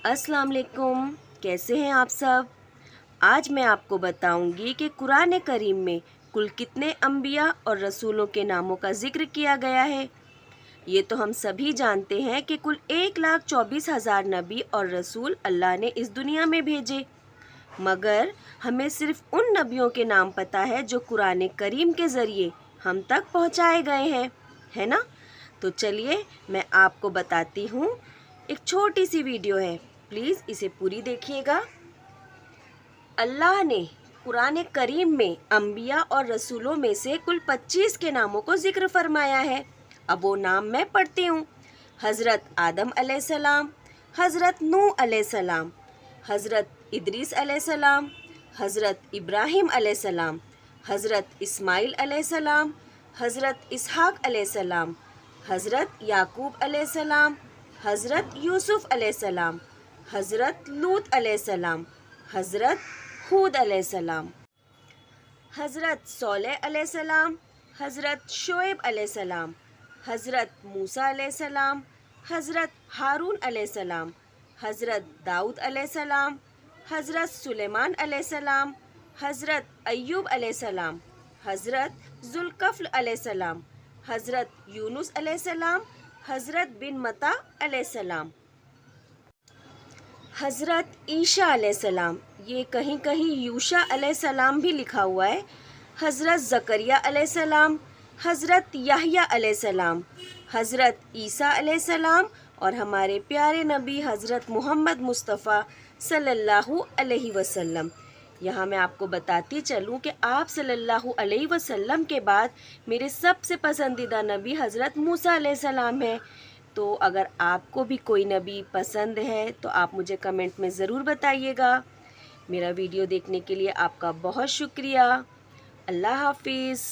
अस्सलाम वालेकुम, कैसे हैं आप सब। आज मैं आपको बताऊंगी कि कुरान करीम में कुल कितने अंबिया और रसूलों के नामों का जिक्र किया गया है। ये तो हम सभी जानते हैं कि कुल 1,24,000 नबी और रसूल अल्लाह ने इस दुनिया में भेजे, मगर हमें सिर्फ उन नबियों के नाम पता है जो कुरान करीम के ज़रिए हम तक पहुंचाए गए हैं, है ना। तो चलिए मैं आपको बताती हूँ। एक छोटी सी वीडियो है, प्लीज़ इसे पूरी देखिएगा। अल्लाह ने कुरान करीम में अंबिया और रसूलों में से कुल 25 के नामों को जिक्र फरमाया है। अब वो नाम मैं पढ़ती हूँ। हज़रत आदम अलैहिस्सलाम, हज़रत नूह अलैहिस्सलाम, हज़रत इदरीस अलैहिस्सलाम, हज़रत इब्राहीम अलैहिस्सलाम, हज़रत इस्माइल अलैहिस्सलाम, हज़रत इसहाक अलैहिस्सलाम, हज़रत याकूब अलैहिस्सलाम, हज़रत यूसुफ अलैहिस्सलाम, हज़रत लूत अलैहिस्सलाम, हज़रत हूद अलैहिस्सलाम, हज़रत सोलेह अलैहिस्सलाम, हज़रत शोएब अलैहिस्सलाम, हज़रत मूसा अलैहिस्सलाम, हज़रत हारून अलैहिस्सलाम, हज़रत दाऊद अलैहिस्सलाम, हज़रत सुलेमान अलैहिस्सलाम, हज़रत अय्यूब अलैहिस्सलाम, हज़रत ज़ुल्कफ़्ल अलैहिस्सलाम, हज़रत यूनुस अलैहिस्सलाम, हज़रत बिन मता अलैहिस्सलाम, हज़रत ईशा अलैहिस्सलाम, ये कहीं कहीं यूशा अलैहिस्सलाम भी लिखा हुआ है, हज़रत ज़करिया अलैहिस्सलाम, हज़रत याहया अलैहिस्सलाम, हज़रत ईसा अलैहिस्सलाम और हमारे प्यारे नबी हज़रत मोहम्मद मुस्तफ़ा सल्लल्लाहु अलैहि वसल्लम। यहाँ मैं आपको बताती चलूँ कि आप सल्लल्लाहु अलैहि वसल्लम के बाद मेरे सबसे पसंदीदा नबी हज़रत मूसा अलैहिस्सलाम है। तो अगर आपको भी कोई नबी पसंद है तो आप मुझे कमेंट में ज़रूर बताइएगा। मेरा वीडियो देखने के लिए आपका बहुत शुक्रिया। अल्लाह हाफिज़।